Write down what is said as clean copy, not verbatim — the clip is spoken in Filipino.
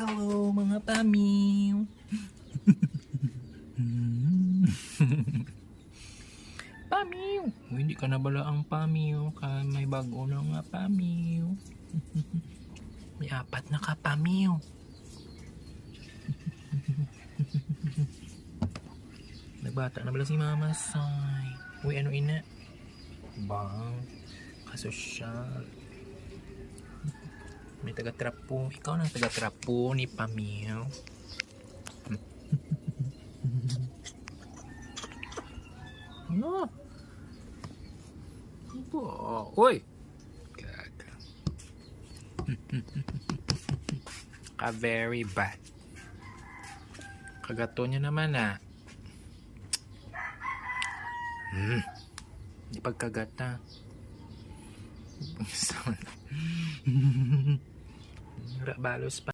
Hello mga pamiw. Pamiw. Hindi ka na bala ang pamiw. May bago na nga pamiw. May 4 na ka pamiw. Nagbata na bala si Mama Sai. Uy, ano ina? Bang. Kasosyal. May taga-trapo. Ikaw na taga-trapo ni Pamiw. Ano? Uy! Gaga. Very bad. Kagato niya naman Di pagkagata. Balos pa.